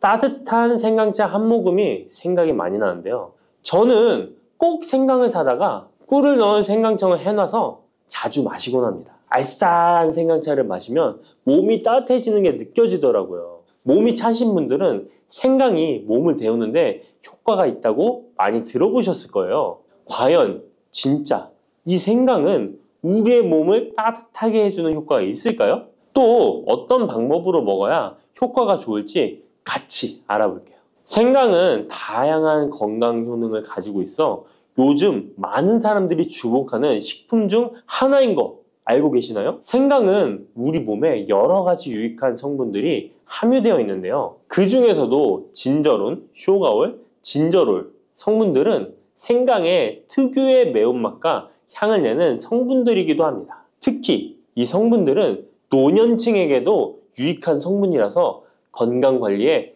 따뜻한 생강차 한 모금이 생각이 많이 나는데요. 저는 꼭 생강을 사다가 꿀을 넣은 생강청을 해놔서 자주 마시곤 합니다. 알싸한 생강차를 마시면 몸이 따뜻해지는 게 느껴지더라고요. 몸이 차신 분들은 생강이 몸을 데우는데 효과가 있다고 많이 들어보셨을 거예요. 과연 진짜 이 생강은 우리의 몸을 따뜻하게 해주는 효과가 있을까요? 또 어떤 방법으로 먹어야 효과가 좋을지 같이 알아볼게요. 생강은 다양한 건강 효능을 가지고 있어 요즘 많은 사람들이 주목하는 식품 중 하나인 거 알고 계시나요? 생강은 우리 몸에 여러 가지 유익한 성분들이 함유되어 있는데요. 그 중에서도 진저론, 쇼가올, 진저롤 성분들은 생강의 특유의 매운맛과 향을 내는 성분들이기도 합니다. 특히 이 성분들은 노년층에게도 유익한 성분이라서 건강관리에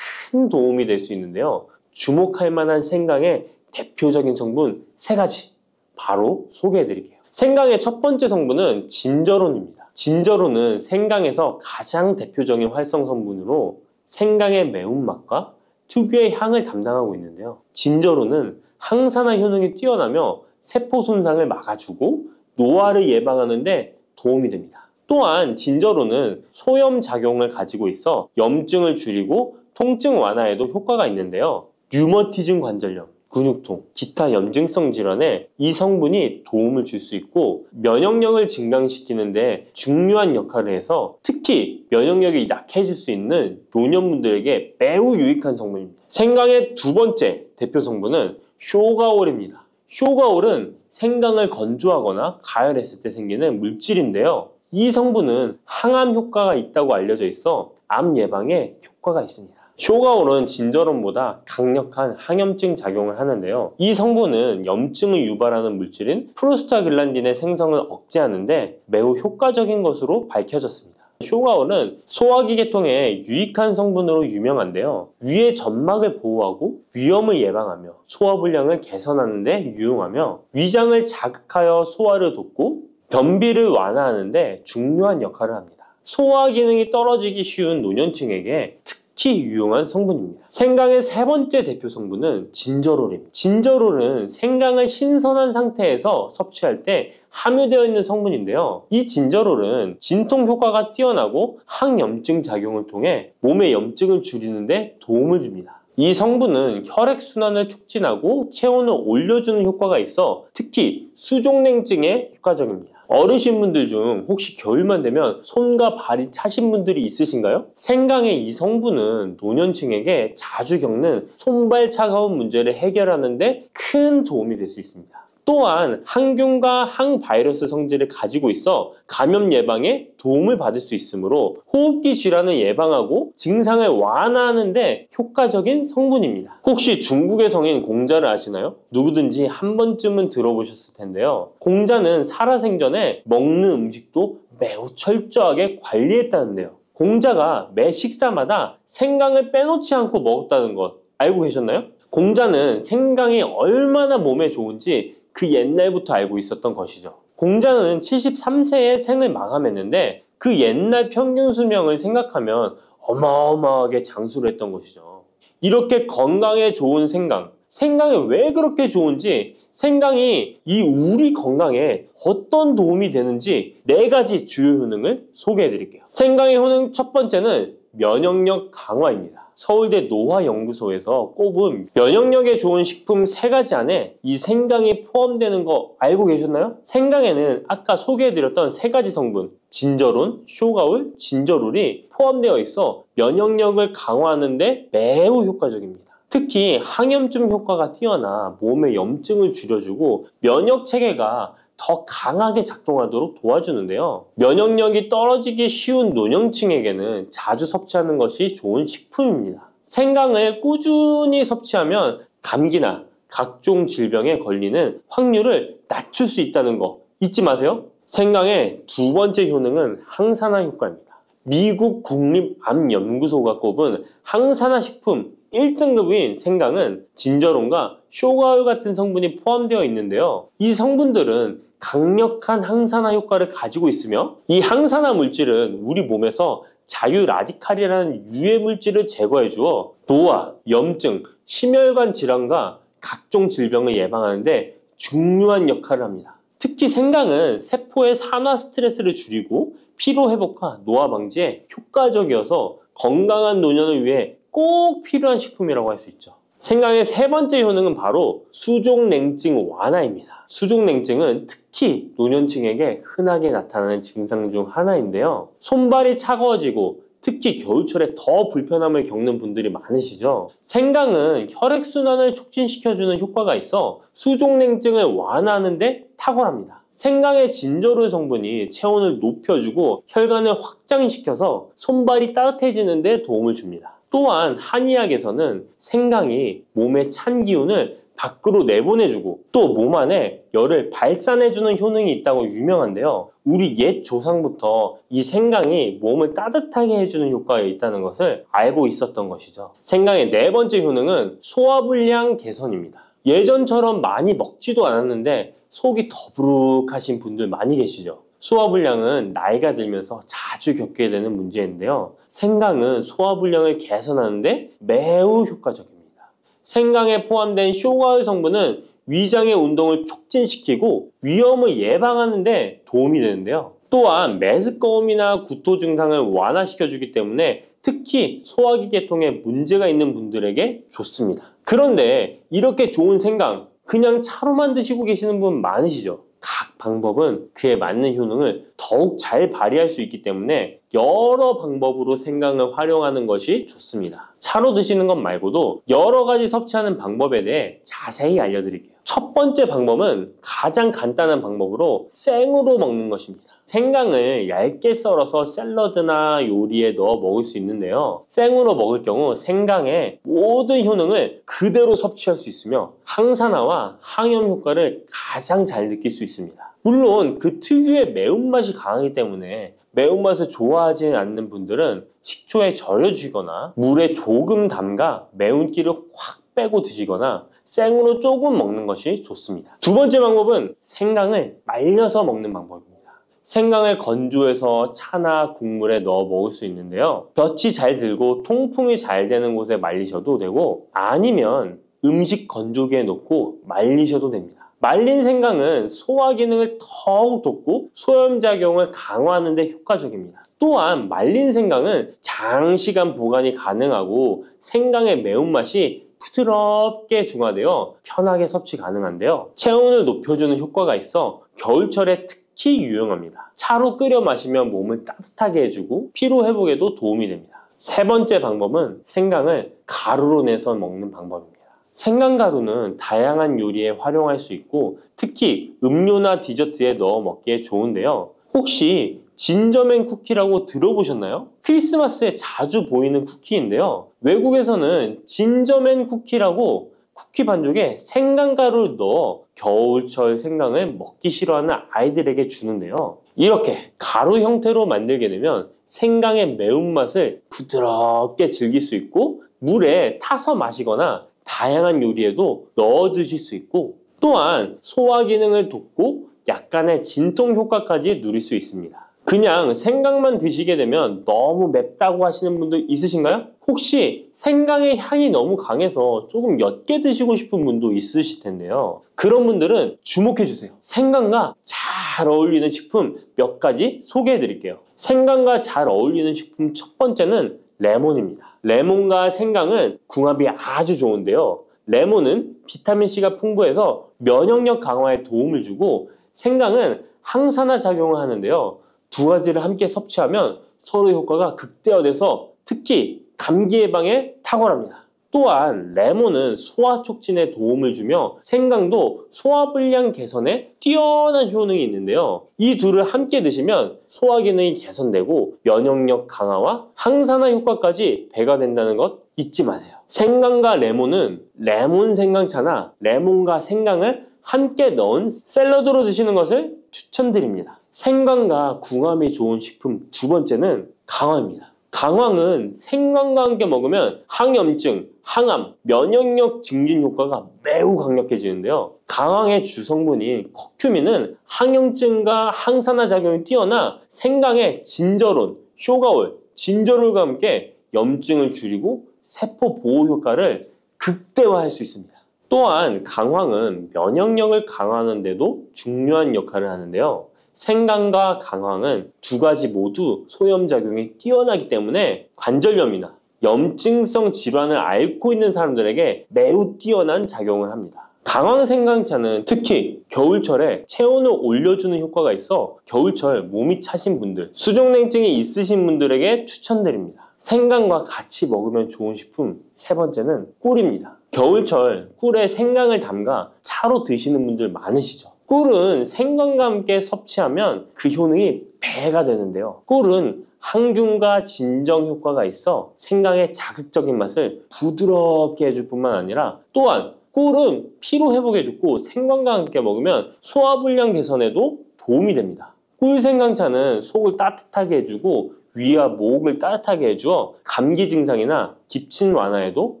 큰 도움이 될 수 있는데요. 주목할 만한 생강의 대표적인 성분 3가지 바로 소개해 드릴게요. 생강의 첫 번째 성분은 진저론입니다. 진저론은 생강에서 가장 대표적인 활성 성분으로 생강의 매운맛과 특유의 향을 담당하고 있는데요. 진저론은 항산화 효능이 뛰어나며 세포 손상을 막아주고 노화를 예방하는 데 도움이 됩니다. 또한 진저론은 소염 작용을 가지고 있어 염증을 줄이고 통증 완화에도 효과가 있는데요. 류머티즘 관절염, 근육통, 기타 염증성 질환에 이 성분이 도움을 줄 수 있고 면역력을 증강시키는데 중요한 역할을 해서 특히 면역력이 약해질 수 있는 노년분들에게 매우 유익한 성분입니다. 생강의 두 번째 대표 성분은 쇼가올입니다. 쇼가올은 생강을 건조하거나 가열했을 때 생기는 물질인데요. 이 성분은 항암 효과가 있다고 알려져 있어 암 예방에 효과가 있습니다. 쇼가올은 진저론보다 강력한 항염증 작용을 하는데요. 이 성분은 염증을 유발하는 물질인 프로스타글란딘의 생성을 억제하는데 매우 효과적인 것으로 밝혀졌습니다. 쇼가올은 소화기 계통에 유익한 성분으로 유명한데요. 위의 점막을 보호하고 위염을 예방하며 소화불량을 개선하는 데 유용하며 위장을 자극하여 소화를 돕고 변비를 완화하는 데 중요한 역할을 합니다. 소화 기능이 떨어지기 쉬운 노년층에게 특히 유용한 성분입니다. 생강의 세 번째 대표 성분은 진저롤입니다. 진저롤은 생강을 신선한 상태에서 섭취할 때 함유되어 있는 성분인데요. 이 진저롤은 진통 효과가 뛰어나고 항염증 작용을 통해 몸의 염증을 줄이는 데 도움을 줍니다. 이 성분은 혈액순환을 촉진하고 체온을 올려주는 효과가 있어 특히 수족냉증에 효과적입니다. 어르신분들 중 혹시 겨울만 되면 손과 발이 차신 분들이 있으신가요? 생강의 이 성분은 노년층에게 자주 겪는 손발 차가운 문제를 해결하는 데 큰 도움이 될 수 있습니다. 또한 항균과 항바이러스 성질을 가지고 있어 감염 예방에 도움을 받을 수 있으므로 호흡기 질환을 예방하고 증상을 완화하는 데 효과적인 성분입니다. 혹시 중국의 성인 공자를 아시나요? 누구든지 한 번쯤은 들어보셨을 텐데요. 공자는 살아생전에 먹는 음식도 매우 철저하게 관리했다는데요. 공자가 매 식사마다 생강을 빼놓지 않고 먹었다는 것 알고 계셨나요? 공자는 생강이 얼마나 몸에 좋은지 그 옛날부터 알고 있었던 것이죠. 공자는 73세에 생을 마감했는데 그 옛날 평균 수명을 생각하면 어마어마하게 장수를 했던 것이죠. 이렇게 건강에 좋은 생강, 생강이 왜 그렇게 좋은지, 생강이 이 우리 건강에 어떤 도움이 되는지 4가지 주요 효능을 소개해 드릴게요. 생강의 효능 첫 번째는 면역력 강화입니다. 서울대 노화연구소에서 꼽은 면역력에 좋은 식품 3가지 안에 이 생강이 포함되는 거 알고 계셨나요? 생강에는 아까 소개해드렸던 3가지 성분 진저론, 쇼가올, 진저롤이 포함되어 있어 면역력을 강화하는 데 매우 효과적입니다. 특히 항염증 효과가 뛰어나 몸의 염증을 줄여주고 면역체계가 더 강하게 작동하도록 도와주는데요. 면역력이 떨어지기 쉬운 노년층에게는 자주 섭취하는 것이 좋은 식품입니다. 생강을 꾸준히 섭취하면 감기나 각종 질병에 걸리는 확률을 낮출 수 있다는 거 잊지 마세요. 생강의 두 번째 효능은 항산화 효과입니다. 미국 국립암연구소가 꼽은 항산화 식품 1등급인 생강은 진저론과 쇼가올 같은 성분이 포함되어 있는데요. 이 성분들은 강력한 항산화 효과를 가지고 있으며 이 항산화 물질은 우리 몸에서 자유 라디칼이라는 유해 물질을 제거해 주어 노화, 염증, 심혈관 질환과 각종 질병을 예방하는데 중요한 역할을 합니다. 특히 생강은 세포의 산화 스트레스를 줄이고 피로 회복과 노화 방지에 효과적이어서 건강한 노년을 위해 꼭 필요한 식품이라고 할 수 있죠. 생강의 세 번째 효능은 바로 수족냉증 완화입니다. 수족냉증은 특히 노년층에게 흔하게 나타나는 증상 중 하나인데요. 손발이 차가워지고 특히 겨울철에 더 불편함을 겪는 분들이 많으시죠. 생강은 혈액순환을 촉진시켜주는 효과가 있어 수족냉증을 완화하는 데 탁월합니다. 생강의 진저롤 성분이 체온을 높여주고 혈관을 확장시켜서 손발이 따뜻해지는 데 도움을 줍니다. 또한 한의학에서는 생강이 몸의 찬 기운을 밖으로 내보내주고 또 몸 안에 열을 발산해주는 효능이 있다고 유명한데요. 우리 옛 조상부터 이 생강이 몸을 따뜻하게 해주는 효과가 있다는 것을 알고 있었던 것이죠. 생강의 네 번째 효능은 소화불량 개선입니다. 예전처럼 많이 먹지도 않았는데 속이 더부룩하신 분들 많이 계시죠. 소화불량은 나이가 들면서 자주 겪게 되는 문제인데요. 생강은 소화불량을 개선하는데 매우 효과적입니다. 생강에 포함된 쇼가올 성분은 위장의 운동을 촉진시키고 위염을 예방하는 데 도움이 되는데요. 또한 메스꺼움이나 구토 증상을 완화시켜주기 때문에 특히 소화기 계통에 문제가 있는 분들에게 좋습니다. 그런데 이렇게 좋은 생강 그냥 차로만 드시고 계시는 분 많으시죠? 각 방법은 그에 맞는 효능을 더욱 잘 발휘할 수 있기 때문에 여러 방법으로 생강을 활용하는 것이 좋습니다. 차로 드시는 것 말고도 여러 가지 섭취하는 방법에 대해 자세히 알려드릴게요. 첫 번째 방법은 가장 간단한 방법으로 생으로 먹는 것입니다. 생강을 얇게 썰어서 샐러드나 요리에 넣어 먹을 수 있는데요. 생으로 먹을 경우 생강의 모든 효능을 그대로 섭취할 수 있으며 항산화와 항염 효과를 가장 잘 느낄 수 있습니다. 물론 그 특유의 매운맛이 강하기 때문에 매운맛을 좋아하지 않는 분들은 식초에 절여주시거나 물에 조금 담가 매운기를 확 빼고 드시거나 생으로 조금 먹는 것이 좋습니다. 두 번째 방법은 생강을 말려서 먹는 방법입니다. 생강을 건조해서 차나 국물에 넣어 먹을 수 있는데요. 볕이 잘 들고 통풍이 잘 되는 곳에 말리셔도 되고 아니면 음식 건조기에 넣고 말리셔도 됩니다. 말린 생강은 소화 기능을 더욱 돋고 소염작용을 강화하는 데 효과적입니다. 또한 말린 생강은 장시간 보관이 가능하고 생강의 매운맛이 부드럽게 중화되어 편하게 섭취 가능한데요. 체온을 높여주는 효과가 있어 겨울철에 특히 유용합니다. 차로 끓여 마시면 몸을 따뜻하게 해주고 피로 회복에도 도움이 됩니다. 세 번째 방법은 생강을 가루로 내서 먹는 방법입니다. 생강가루는 다양한 요리에 활용할 수 있고 특히 음료나 디저트에 넣어 먹기에 좋은데요. 혹시 진저맨 쿠키라고 들어보셨나요? 크리스마스에 자주 보이는 쿠키인데요. 외국에서는 진저맨 쿠키라고 쿠키 반죽에 생강가루를 넣어 겨울철 생강을 먹기 싫어하는 아이들에게 주는데요. 이렇게 가루 형태로 만들게 되면 생강의 매운맛을 부드럽게 즐길 수 있고 물에 타서 마시거나 다양한 요리에도 넣어 드실 수 있고 또한 소화 기능을 돕고 약간의 진통 효과까지 누릴 수 있습니다. 그냥 생강만 드시게 되면 너무 맵다고 하시는 분들 있으신가요? 혹시 생강의 향이 너무 강해서 조금 옅게 드시고 싶은 분도 있으실 텐데요. 그런 분들은 주목해 주세요. 생강과 잘 어울리는 식품 몇 가지 소개해 드릴게요. 생강과 잘 어울리는 식품 첫 번째는 레몬입니다. 레몬과 생강은 궁합이 아주 좋은데요. 레몬은 비타민C가 풍부해서 면역력 강화에 도움을 주고 생강은 항산화 작용을 하는데요. 두 가지를 함께 섭취하면 서로 효과가 극대화돼서 특히 감기 예방에 탁월합니다. 또한 레몬은 소화 촉진에 도움을 주며 생강도 소화불량 개선에 뛰어난 효능이 있는데요. 이 둘을 함께 드시면 소화 기능이 개선되고 면역력 강화와 항산화 효과까지 배가 된다는 것 잊지 마세요. 생강과 레몬은 레몬 생강차나 레몬과 생강을 함께 넣은 샐러드로 드시는 것을 추천드립니다. 생강과 궁합이 좋은 식품 두 번째는 강황입니다. 강황은 생강과 함께 먹으면 항염증, 항암, 면역력 증진 효과가 매우 강력해지는데요. 강황의 주성분인 커큐민은 항염증과 항산화 작용이 뛰어나 생강의 진저론, 쇼가올, 진저롤과 함께 염증을 줄이고 세포 보호 효과를 극대화할 수 있습니다. 또한 강황은 면역력을 강화하는 데도 중요한 역할을 하는데요. 생강과 강황은 두 가지 모두 소염작용이 뛰어나기 때문에 관절염이나 염증성 질환을 앓고 있는 사람들에게 매우 뛰어난 작용을 합니다. 강황 생강차는 특히 겨울철에 체온을 올려주는 효과가 있어 겨울철 몸이 차신 분들, 수족냉증이 있으신 분들에게 추천드립니다. 생강과 같이 먹으면 좋은 식품 세 번째는 꿀입니다. 겨울철 꿀에 생강을 담가 차로 드시는 분들 많으시죠? 꿀은 생강과 함께 섭취하면 그 효능이 배가 되는데요. 꿀은 항균과 진정 효과가 있어 생강의 자극적인 맛을 부드럽게 해줄 뿐만 아니라 또한 꿀은 피로 회복해 주고 생강과 함께 먹으면 소화불량 개선에도 도움이 됩니다. 꿀 생강차는 속을 따뜻하게 해주고 위와 목을 따뜻하게 해주어 감기 증상이나 기침 완화에도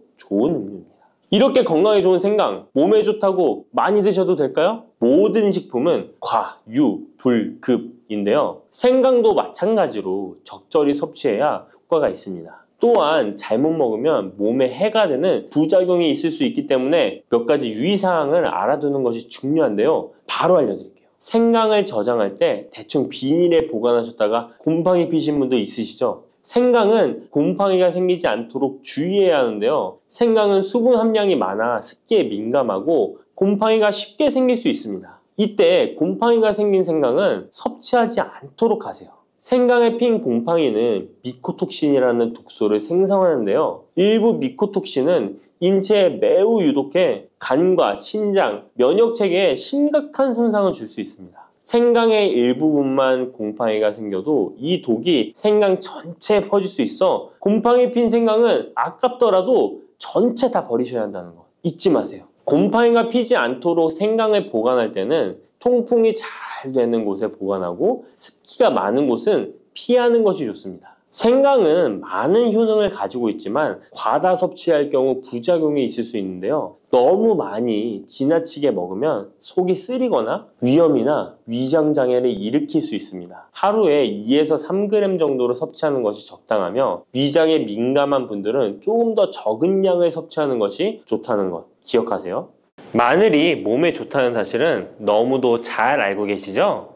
좋은 음료입니다. 이렇게 건강에 좋은 생강, 몸에 좋다고 많이 드셔도 될까요? 모든 식품은 과, 유, 불, 급인데요. 생강도 마찬가지로 적절히 섭취해야 효과가 있습니다. 또한 잘못 먹으면 몸에 해가 되는 부작용이 있을 수 있기 때문에 몇 가지 유의사항을 알아두는 것이 중요한데요. 바로 알려드릴게요. 생강을 저장할 때 대충 비닐에 보관하셨다가 곰팡이 피신 분들 있으시죠? 생강은 곰팡이가 생기지 않도록 주의해야 하는데요. 생강은 수분 함량이 많아 습기에 민감하고 곰팡이가 쉽게 생길 수 있습니다. 이때 곰팡이가 생긴 생강은 섭취하지 않도록 하세요. 생강에 핀 곰팡이는 미코톡신이라는 독소를 생성하는데요. 일부 미코톡신은 인체에 매우 유독해 간과 신장, 면역체계에 심각한 손상을 줄 수 있습니다. 생강의 일부분만 곰팡이가 생겨도 이 독이 생강 전체에 퍼질 수 있어 곰팡이 핀 생강은 아깝더라도 전체 다 버리셔야 한다는 거 잊지 마세요. 곰팡이가 피지 않도록 생강을 보관할 때는 통풍이 잘 되는 곳에 보관하고 습기가 많은 곳은 피하는 것이 좋습니다. 생강은 많은 효능을 가지고 있지만 과다 섭취할 경우 부작용이 있을 수 있는데요. 너무 많이 지나치게 먹으면 속이 쓰리거나 위염이나 위장장애를 일으킬 수 있습니다. 하루에 2에서 3g 정도로 섭취하는 것이 적당하며 위장에 민감한 분들은 조금 더 적은 양을 섭취하는 것이 좋다는 것 기억하세요. 마늘이 몸에 좋다는 사실은 너무도 잘 알고 계시죠?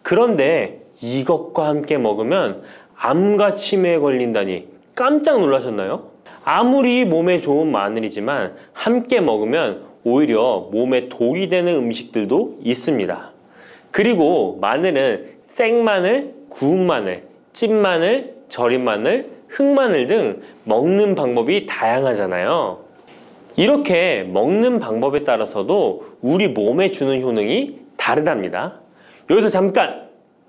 그런데 이것과 함께 먹으면 암과 치매에 걸린다니 깜짝 놀라셨나요? 아무리 몸에 좋은 마늘이지만 함께 먹으면 오히려 몸에 독이 되는 음식들도 있습니다. 그리고 마늘은 생마늘, 구운 마늘, 찐마늘, 절인 마늘, 흑마늘 등 먹는 방법이 다양하잖아요. 이렇게 먹는 방법에 따라서도 우리 몸에 주는 효능이 다르답니다. 여기서 잠깐!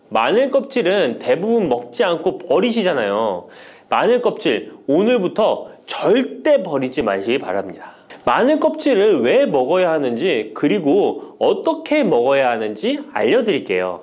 마늘 껍질은 대부분 먹지 않고 버리시잖아요. 마늘 껍질 오늘부터 절대 버리지 마시기 바랍니다. 마늘 껍질을 왜 먹어야 하는지 그리고 어떻게 먹어야 하는지 알려드릴게요.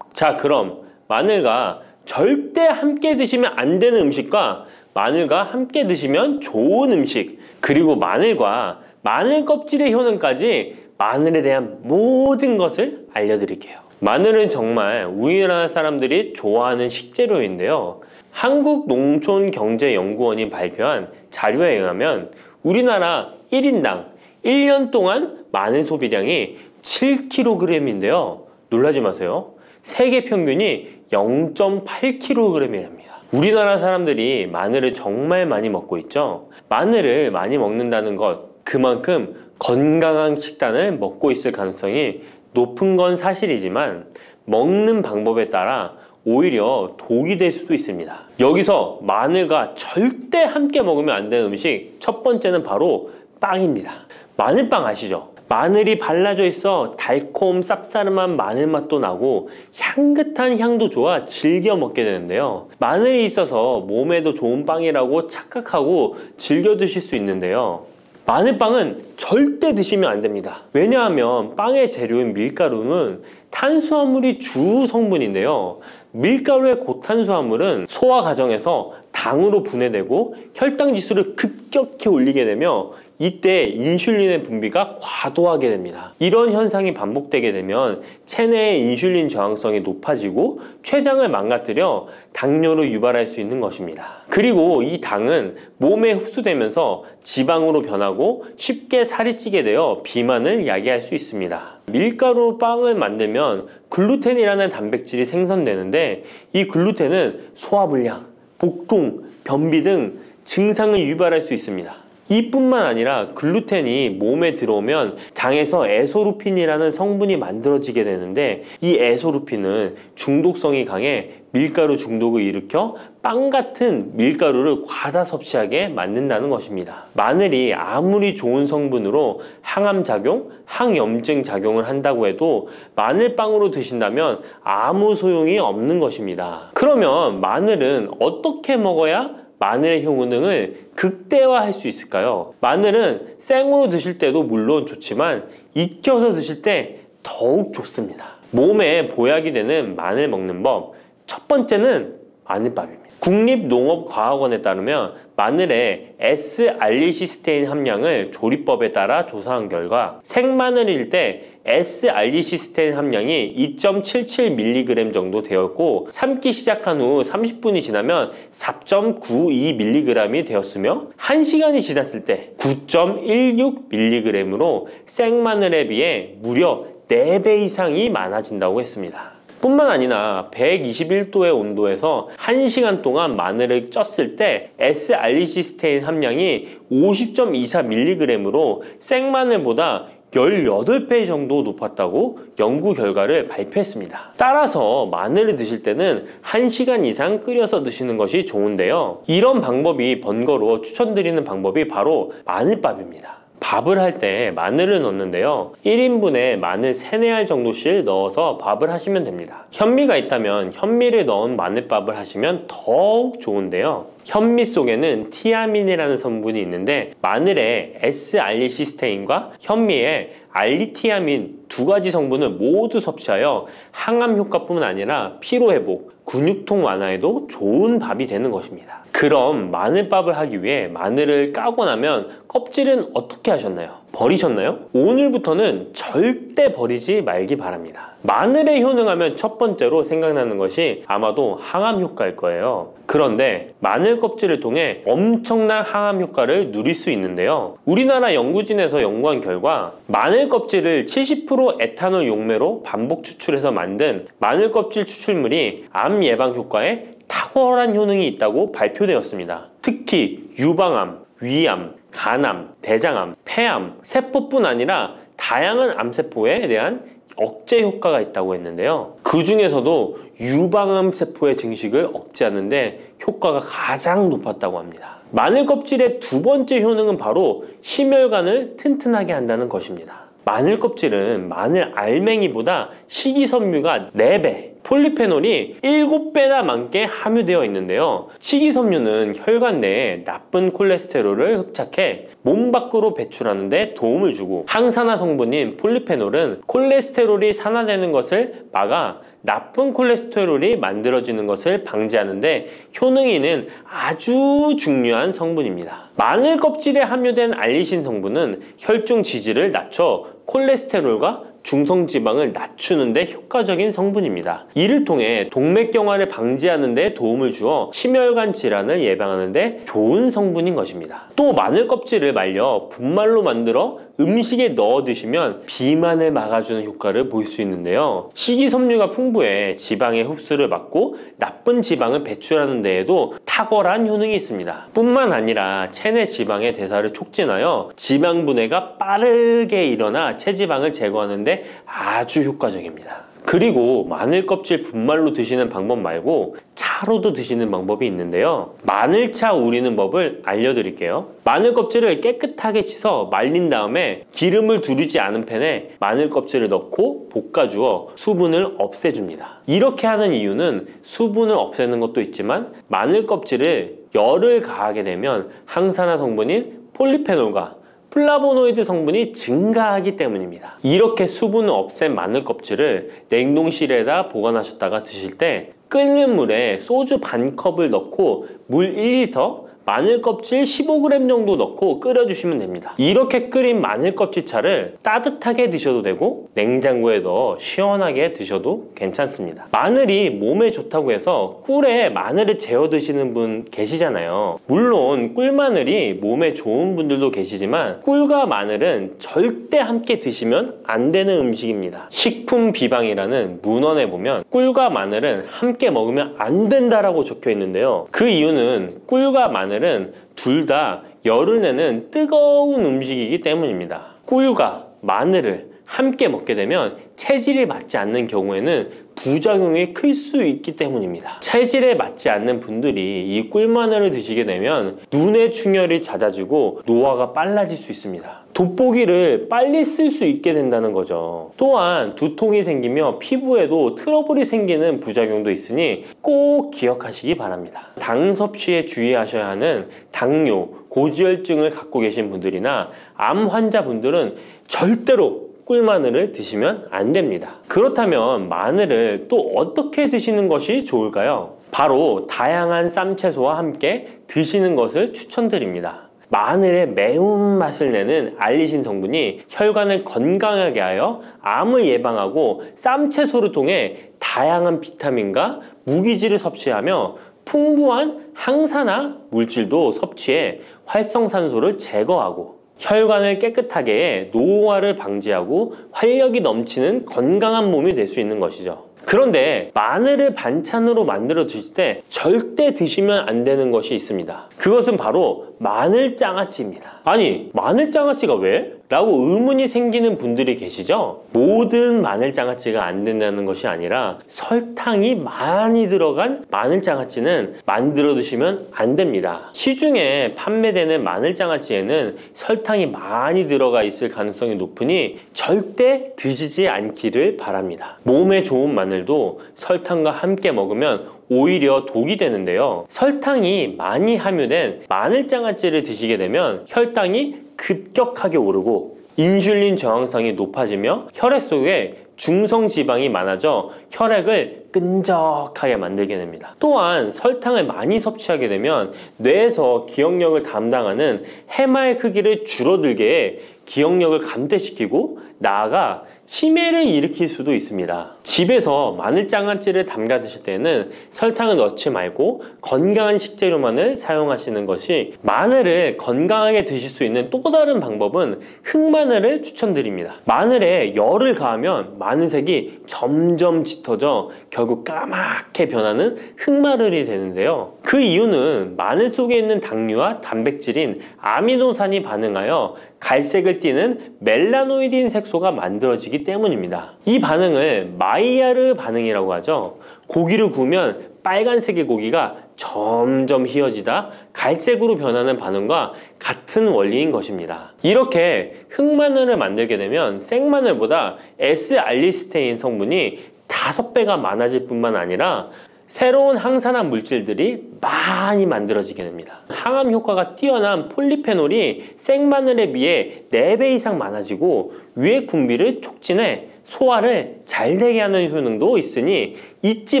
자, 그럼 마늘과 절대 함께 드시면 안 되는 음식과 마늘과 함께 드시면 좋은 음식, 그리고 마늘과 마늘 껍질의 효능까지 마늘에 대한 모든 것을 알려드릴게요. 마늘은 정말 우리나라 사람들이 좋아하는 식재료인데요. 한국농촌경제연구원이 발표한 자료에 의하면 우리나라 1인당 1년 동안 마늘 소비량이 7kg인데요. 놀라지 마세요. 세계 평균이 0.8kg이랍니다. 우리나라 사람들이 마늘을 정말 많이 먹고 있죠. 마늘을 많이 먹는다는 것, 그만큼 건강한 식단을 먹고 있을 가능성이 높은 건 사실이지만 먹는 방법에 따라 오히려 독이 될 수도 있습니다. 여기서 마늘과 절대 함께 먹으면 안 되는 음식 첫 번째는 바로 빵입니다. 마늘빵 아시죠? 마늘이 발라져 있어 달콤 쌉싸름한 마늘 맛도 나고 향긋한 향도 좋아 즐겨 먹게 되는데요. 마늘이 있어서 몸에도 좋은 빵이라고 착각하고 즐겨 드실 수 있는데요. 마늘빵은 절대 드시면 안 됩니다. 왜냐하면 빵의 재료인 밀가루는 탄수화물이 주 성분인데요. 밀가루의 고탄수화물은 소화 과정에서 당으로 분해되고 혈당 지수를 급격히 올리게 되며 이때 인슐린의 분비가 과도하게 됩니다. 이런 현상이 반복되게 되면 체내의 인슐린 저항성이 높아지고 췌장을 망가뜨려 당뇨를 유발할 수 있는 것입니다. 그리고 이 당은 몸에 흡수되면서 지방으로 변하고 쉽게 살이 찌게 되어 비만을 야기할 수 있습니다. 밀가루 빵을 만들면 글루텐이라는 단백질이 생성되는데 이 글루텐은 소화불량, 복통, 변비 등 증상을 유발할 수 있습니다. 이뿐만 아니라 글루텐이 몸에 들어오면 장에서 에소루핀이라는 성분이 만들어지게 되는데 이 에소루핀은 중독성이 강해 밀가루 중독을 일으켜 빵 같은 밀가루를 과다 섭취하게 만든다는 것입니다. 마늘이 아무리 좋은 성분으로 항암작용, 항염증 작용을 한다고 해도 마늘빵으로 드신다면 아무 소용이 없는 것입니다. 그러면 마늘은 어떻게 먹어야 마늘의 효능을 극대화할 수 있을까요? 마늘은 생으로 드실 때도 물론 좋지만 익혀서 드실 때 더욱 좋습니다. 몸에 보약이 되는 마늘 먹는 법, 첫 번째는 마늘밥입니다. 국립농업과학원에 따르면 마늘의 S-알리시스테인 함량을 조리법에 따라 조사한 결과 생마늘일 때 S-알리시스테인 함량이 2.77mg 정도 되었고 삶기 시작한 후 30분이 지나면 4.92mg이 되었으며 1시간이 지났을 때 9.16mg으로 생마늘에 비해 무려 4배 이상이 많아진다고 했습니다. 뿐만 아니라 121도의 온도에서 1시간 동안 마늘을 쪘을 때 S-알리시스테인 함량이 50.24mg으로 생마늘보다 18배 정도 높았다고 연구 결과를 발표했습니다. 따라서 마늘을 드실 때는 1시간 이상 끓여서 드시는 것이 좋은데요. 이런 방법이 번거로워 추천드리는 방법이 바로 마늘밥입니다. 밥을 할 때 마늘을 넣는데요. 1인분에 마늘 3, 4알 정도씩 넣어서 밥을 하시면 됩니다. 현미가 있다면 현미를 넣은 마늘밥을 하시면 더욱 좋은데요. 현미 속에는 티아민이라는 성분이 있는데 마늘의 S-알리시스테인과 현미의 알리티아민 두 가지 성분을 모두 섭취하여 항암 효과뿐만 아니라 피로회복, 근육통 완화에도 좋은 밥이 되는 것입니다. 그럼 마늘밥을 하기 위해 마늘을 까고 나면 껍질은 어떻게 하셨나요? 버리셨나요? 오늘부터는 절대 버리지 말기 바랍니다. 마늘에 효능하면 첫 번째로 생각나는 것이 아마도 항암 효과일 거예요. 그런데 마늘 껍질을 통해 엄청난 항암 효과를 누릴 수 있는데요. 우리나라 연구진에서 연구한 결과 마늘 껍질을 70% 에탄올 용매로 반복 추출해서 만든 마늘 껍질 추출물이 암 예방 효과에 탁월한 효능이 있다고 발표되었습니다. 특히 유방암, 위암, 간암, 대장암, 폐암, 세포뿐 아니라 다양한 암세포에 대한 억제 효과가 있다고 했는데요. 그 중에서도 유방암 세포의 증식을 억제하는 데 효과가 가장 높았다고 합니다. 마늘 껍질의 두 번째 효능은 바로 심혈관을 튼튼하게 한다는 것입니다. 마늘 껍질은 마늘 알맹이보다 식이섬유가 4배, 폴리페놀이 7배나 많게 함유되어 있는데요. 식이섬유는 혈관 내에 나쁜 콜레스테롤을 흡착해 몸 밖으로 배출하는 데 도움을 주고 항산화 성분인 폴리페놀은 콜레스테롤이 산화되는 것을 막아 나쁜 콜레스테롤이 만들어지는 것을 방지하는 데 효능이 있는 아주 중요한 성분입니다. 마늘 껍질에 함유된 알리신 성분은 혈중 지지를 낮춰 콜레스테롤과 중성지방을 낮추는 데 효과적인 성분입니다. 이를 통해 동맥경화를 방지하는 데 도움을 주어 심혈관 질환을 예방하는 데 좋은 성분인 것입니다. 또 마늘 껍질을 말려 분말로 만들어 음식에 넣어 드시면 비만을 막아주는 효과를 볼 수 있는데요. 식이섬유가 풍부해 지방의 흡수를 막고 나쁜 지방을 배출하는 데에도 탁월한 효능이 있습니다. 뿐만 아니라 체내 지방의 대사를 촉진하여 지방 분해가 빠르게 일어나 체지방을 제거하는 데 아주 효과적입니다. 그리고 마늘 껍질 분말로 드시는 방법 말고 차로도 드시는 방법이 있는데요. 마늘차 우리는 법을 알려드릴게요. 마늘 껍질을 깨끗하게 씻어 말린 다음에 기름을 두르지 않은 팬에 마늘 껍질을 넣고 볶아주어 수분을 없애줍니다. 이렇게 하는 이유는 수분을 없애는 것도 있지만 마늘 껍질을 열을 가하게 되면 항산화 성분인 폴리페놀과 플라보노이드 성분이 증가하기 때문입니다. 이렇게 수분을 없앤 마늘 껍질을 냉동실에다 보관하셨다가 드실 때 끓는 물에 소주 반 컵을 넣고 물 1리터, 마늘 껍질 15g 정도 넣고 끓여주시면 됩니다. 이렇게 끓인 마늘 껍질차를 따뜻하게 드셔도 되고 냉장고에 넣어 시원하게 드셔도 괜찮습니다. 마늘이 몸에 좋다고 해서 꿀에 마늘을 재워 드시는 분 계시잖아요. 물론 꿀마늘이 몸에 좋은 분들도 계시지만 꿀과 마늘은 절대 함께 드시면 안 되는 음식입니다. 식품 비방이라는 문헌에 보면 꿀과 마늘은 함께 먹으면 안 된다라고 적혀 있는데요. 그 이유는 꿀과 마늘은 둘 다 열을 내는 뜨거운 음식이기 때문입니다. 꿀과 마늘을 함께 먹게 되면 체질이 맞지 않는 경우에는 부작용이 클 수 있기 때문입니다. 체질에 맞지 않는 분들이 이 꿀마늘을 드시게 되면 눈의 충혈이 잦아지고 노화가 빨라질 수 있습니다. 돋보기를 빨리 쓸 수 있게 된다는 거죠. 또한 두통이 생기며 피부에도 트러블이 생기는 부작용도 있으니 꼭 기억하시기 바랍니다. 당 섭취에 주의하셔야 하는 당뇨, 고지혈증을 갖고 계신 분들이나 암 환자분들은 절대로 꿀마늘을 드시면 안 됩니다. 그렇다면 마늘을 또 어떻게 드시는 것이 좋을까요? 바로 다양한 쌈채소와 함께 드시는 것을 추천드립니다. 마늘의 매운맛을 내는 알리신 성분이 혈관을 건강하게 하여 암을 예방하고 쌈채소를 통해 다양한 비타민과 무기질을 섭취하며 풍부한 항산화 물질도 섭취해 활성산소를 제거하고 혈관을 깨끗하게 해 노화를 방지하고 활력이 넘치는 건강한 몸이 될 수 있는 것이죠. 그런데 마늘을 반찬으로 만들어 드실 때 절대 드시면 안 되는 것이 있습니다. 그것은 바로 마늘장아찌입니다. 아니, 마늘장아찌가 왜? 라고 의문이 생기는 분들이 계시죠? 모든 마늘장아찌가 안 된다는 것이 아니라 설탕이 많이 들어간 마늘장아찌는 만들어 드시면 안 됩니다. 시중에 판매되는 마늘장아찌에는 설탕이 많이 들어가 있을 가능성이 높으니 절대 드시지 않기를 바랍니다. 몸에 좋은 마늘도 설탕과 함께 먹으면 오히려 독이 되는데요. 설탕이 많이 함유된 마늘장아찌를 드시게 되면 혈당이 급격하게 오르고 인슐린 저항성이 높아지며 혈액 속에 중성지방이 많아져 혈액을 끈적하게 만들게 됩니다. 또한 설탕을 많이 섭취하게 되면 뇌에서 기억력을 담당하는 해마의 크기를 줄어들게 해 기억력을 감퇴시키고 나아가 치매를 일으킬 수도 있습니다. 집에서 마늘장아찌를 담가 드실 때는 설탕을 넣지 말고 건강한 식재료만을 사용하시는 것이, 마늘을 건강하게 드실 수 있는 또 다른 방법은 흑마늘을 추천드립니다. 마늘에 열을 가하면 마늘색이 점점 짙어져 결국 까맣게 변하는 흑마늘이 되는데요. 그 이유는 마늘 속에 있는 당류와 단백질인 아미노산이 반응하여 갈색을 띠는 멜라노이딘 색소가 만들어지기 때문입니다. 이 반응을 마이야르 반응이라고 하죠. 고기를 구우면 빨간색의 고기가 점점 희어지다 갈색으로 변하는 반응과 같은 원리인 것입니다. 이렇게 흑마늘을 만들게 되면 생마늘보다 S알리스테인 성분이 5배가 많아질 뿐만 아니라 새로운 항산화 물질들이 많이 만들어지게 됩니다. 항암 효과가 뛰어난 폴리페놀이 생마늘에 비해 4배 이상 많아지고 위액 분비를 촉진해 소화를 잘 되게 하는 효능도 있으니 잊지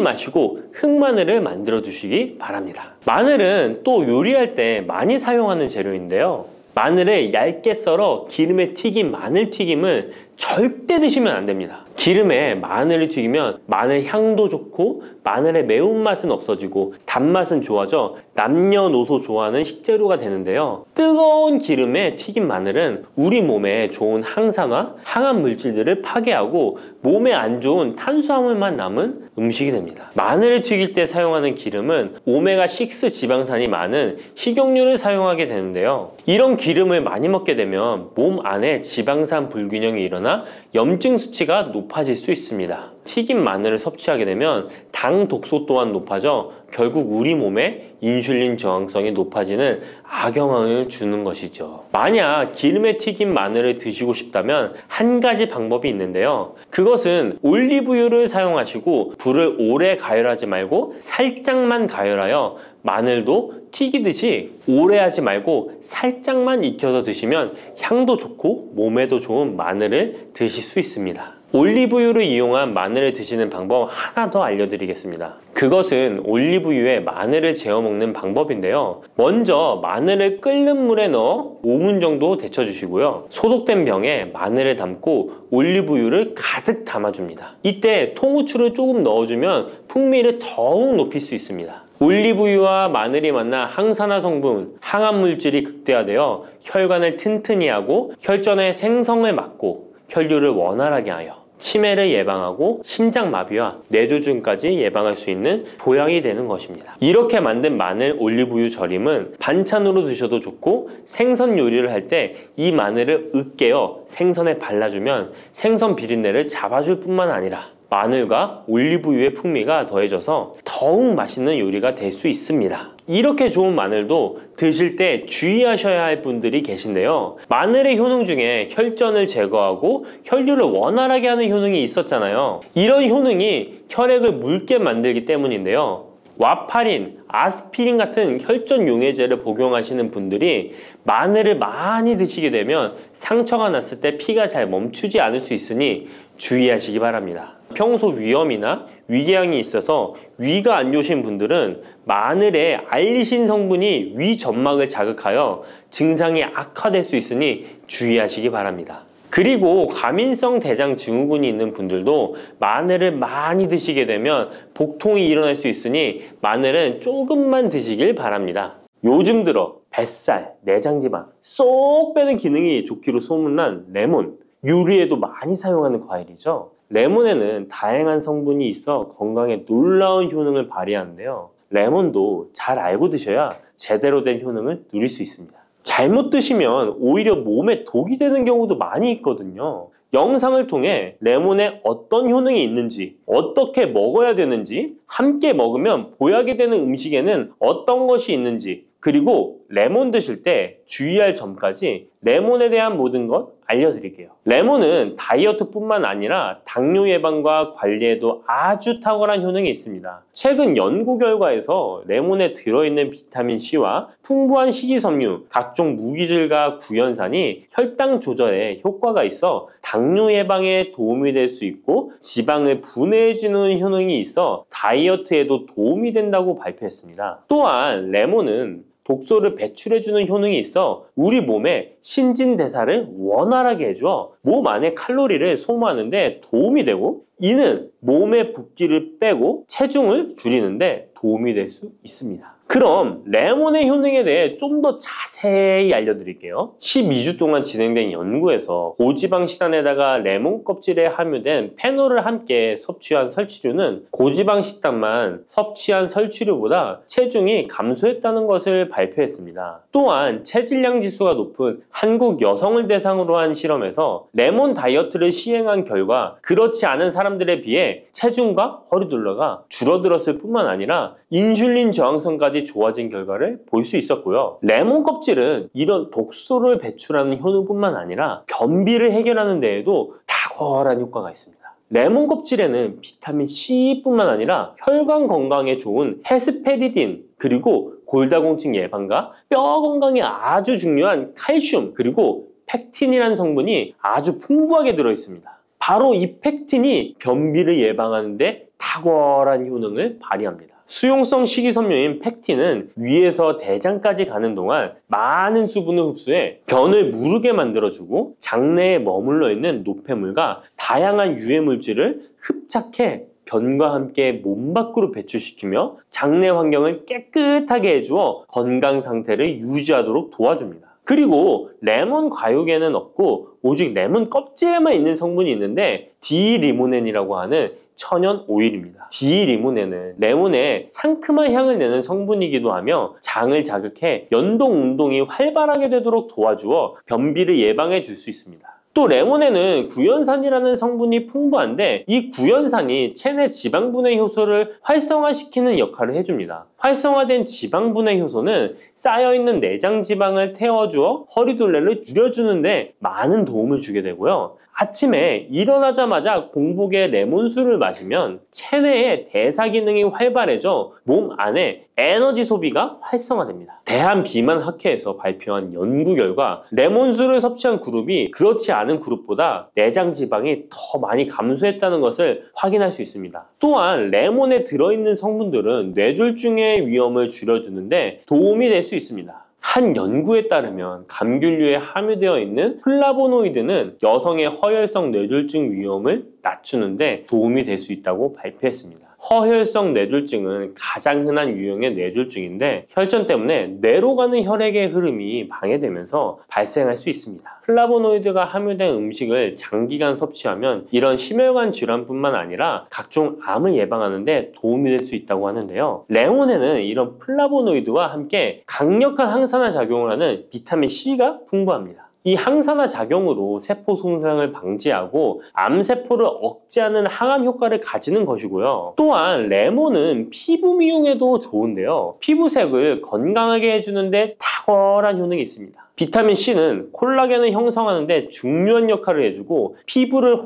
마시고 흑마늘을 만들어 주시기 바랍니다. 마늘은 또 요리할 때 많이 사용하는 재료인데요. 마늘을 얇게 썰어 기름에 튀긴 마늘 튀김을 절대 드시면 안 됩니다. 기름에 마늘을 튀기면 마늘 향도 좋고 마늘의 매운맛은 없어지고 단맛은 좋아져 남녀노소 좋아하는 식재료가 되는데요. 뜨거운 기름에 튀긴 마늘은 우리 몸에 좋은 항산화, 항암 물질들을 파괴하고 몸에 안 좋은 탄수화물만 남은 음식이 됩니다. 마늘을 튀길 때 사용하는 기름은 오메가6 지방산이 많은 식용유를 사용하게 되는데요. 이런 기름을 많이 먹게 되면 몸 안에 지방산 불균형이 일어나 염증 수치가 높아질 수 있습니다. 튀긴 마늘을 섭취하게 되면 당 독소 또한 높아져 결국 우리 몸에 인슐린 저항성이 높아지는 악영향을 주는 것이죠. 만약 기름에 튀긴 마늘을 드시고 싶다면 한 가지 방법이 있는데요. 그것은 올리브유를 사용하시고 불을 오래 가열하지 말고 살짝만 가열하여 마늘도 튀기듯이 오래 하지 말고 살짝만 익혀서 드시면 향도 좋고 몸에도 좋은 마늘을 드실 수 있습니다. 올리브유를 이용한 마늘을 드시는 방법 하나 더 알려드리겠습니다. 그것은 올리브유에 마늘을 재워 먹는 방법인데요. 먼저 마늘을 끓는 물에 넣어 5분 정도 데쳐주시고요. 소독된 병에 마늘을 담고 올리브유를 가득 담아줍니다. 이때 통후추를 조금 넣어주면 풍미를 더욱 높일 수 있습니다. 올리브유와 마늘이 만나 항산화 성분, 항암 물질이 극대화되어 혈관을 튼튼히 하고 혈전의 생성을 막고 혈류를 원활하게 하여 치매를 예방하고 심장마비와 뇌졸중까지 예방할 수 있는 보약이 되는 것입니다. 이렇게 만든 마늘 올리브유 절임은 반찬으로 드셔도 좋고 생선 요리를 할 때 이 마늘을 으깨어 생선에 발라주면 생선 비린내를 잡아줄 뿐만 아니라 마늘과 올리브유의 풍미가 더해져서 더욱 맛있는 요리가 될 수 있습니다. 이렇게 좋은 마늘도 드실 때 주의하셔야 할 분들이 계신데요. 마늘의 효능 중에 혈전을 제거하고 혈류를 원활하게 하는 효능이 있었잖아요. 이런 효능이 혈액을 묽게 만들기 때문인데요. 와파린, 아스피린 같은 혈전 용해제를 복용하시는 분들이 마늘을 많이 드시게 되면 상처가 났을 때 피가 잘 멈추지 않을 수 있으니 주의하시기 바랍니다. 평소 위염이나 위궤양이 있어서 위가 안 좋으신 분들은 마늘에 알리신 성분이 위 점막을 자극하여 증상이 악화될 수 있으니 주의하시기 바랍니다. 그리고 과민성 대장 증후군이 있는 분들도 마늘을 많이 드시게 되면 복통이 일어날 수 있으니 마늘은 조금만 드시길 바랍니다. 요즘 들어 뱃살, 내장지방 쏙 빼는 기능이 좋기로 소문난 레몬, 요리에도 많이 사용하는 과일이죠. 레몬에는 다양한 성분이 있어 건강에 놀라운 효능을 발휘하는데요. 레몬도 잘 알고 드셔야 제대로 된 효능을 누릴 수 있습니다. 잘못 드시면 오히려 몸에 독이 되는 경우도 많이 있거든요. 영상을 통해 레몬에 어떤 효능이 있는지, 어떻게 먹어야 되는지, 함께 먹으면 보약이 되는 음식에는 어떤 것이 있는지, 그리고 레몬 드실 때 주의할 점까지 레몬에 대한 모든 것 알려드릴게요. 레몬은 다이어트뿐만 아니라 당뇨 예방과 관리에도 아주 탁월한 효능이 있습니다. 최근 연구 결과에서 레몬에 들어있는 비타민C와 풍부한 식이섬유, 각종 무기질과 구연산이 혈당 조절에 효과가 있어 당뇨 예방에 도움이 될 수 있고 지방을 분해해주는 효능이 있어 다이어트에도 도움이 된다고 발표했습니다. 또한 레몬은 독소를 배출해주는 효능이 있어 우리 몸의 신진대사를 원활하게 해주어 몸 안에 칼로리를 소모하는데 도움이 되고 이는 몸의 붓기를 빼고 체중을 줄이는데 도움이 될 수 있습니다. 그럼 레몬의 효능에 대해 좀 더 자세히 알려드릴게요. 12주 동안 진행된 연구에서 고지방 식단에다가 레몬 껍질에 함유된 페놀을 함께 섭취한 설치류는 고지방 식단만 섭취한 설치류보다 체중이 감소했다는 것을 발표했습니다. 또한 체질량 지수가 높은 한국 여성을 대상으로 한 실험에서 레몬 다이어트를 시행한 결과 그렇지 않은 사람들에 비해 체중과 허리둘러가 줄어들었을 뿐만 아니라 인슐린 저항성까지 좋아진 결과를 볼 수 있었고요. 레몬 껍질은 이런 독소를 배출하는 효능뿐만 아니라 변비를 해결하는 데에도 탁월한 효과가 있습니다. 레몬 껍질에는 비타민 C뿐만 아니라 혈관 건강에 좋은 헤스페리딘 그리고 골다공증 예방과 뼈 건강에 아주 중요한 칼슘 그리고 팩틴이라는 성분이 아주 풍부하게 들어있습니다. 바로 이 팩틴이 변비를 예방하는 데 탁월한 효능을 발휘합니다. 수용성 식이섬유인 팩틴은 위에서 대장까지 가는 동안 많은 수분을 흡수해 변을 무르게 만들어주고 장내에 머물러 있는 노폐물과 다양한 유해 물질을 흡착해 변과 함께 몸 밖으로 배출시키며 장내 환경을 깨끗하게 해주어 건강 상태를 유지하도록 도와줍니다. 그리고 레몬 과육에는 없고 오직 레몬 껍질에만 있는 성분이 있는데 디리모넨이라고 하는 천연 오일입니다. 디리모넨은 레몬에 상큼한 향을 내는 성분이기도 하며 장을 자극해 연동 운동이 활발하게 되도록 도와주어 변비를 예방해 줄 수 있습니다. 또 레몬에는 구연산이라는 성분이 풍부한데 이 구연산이 체내 지방분해 효소를 활성화시키는 역할을 해줍니다. 활성화된 지방분해 효소는 쌓여있는 내장 지방을 태워주어 허리둘레를 줄여주는데 많은 도움을 주게 되고요. 아침에 일어나자마자 공복에 레몬수를 마시면 체내의 대사 기능이 활발해져 몸 안에 에너지 소비가 활성화됩니다. 대한비만학회에서 발표한 연구 결과 레몬수를 섭취한 그룹이 그렇지 않은 그룹보다 내장 지방이 더 많이 감소했다는 것을 확인할 수 있습니다. 또한 레몬에 들어있는 성분들은 뇌졸중의 위험을 줄여주는데 도움이 될 수 있습니다. 한 연구에 따르면 감귤류에 함유되어 있는 플라보노이드는 여성의 허혈성 뇌졸중 위험을 낮추는데 도움이 될 수 있다고 발표했습니다. 허혈성 뇌졸중은 가장 흔한 유형의 뇌졸중인데 혈전 때문에 뇌로 가는 혈액의 흐름이 방해되면서 발생할 수 있습니다. 플라보노이드가 함유된 음식을 장기간 섭취하면 이런 심혈관 질환뿐만 아니라 각종 암을 예방하는 데 도움이 될 수 있다고 하는데요. 레몬에는 이런 플라보노이드와 함께 강력한 항산화 작용을 하는 비타민 C가 풍부합니다. 이 항산화 작용으로 세포 손상을 방지하고 암세포를 억제하는 항암 효과를 가지는 것이고요. 또한 레몬은 피부 미용에도 좋은데요. 피부색을 건강하게 해주는데 탁월한 효능이 있습니다. 비타민 C는 콜라겐을 형성하는 데 중요한 역할을 해주고 피부를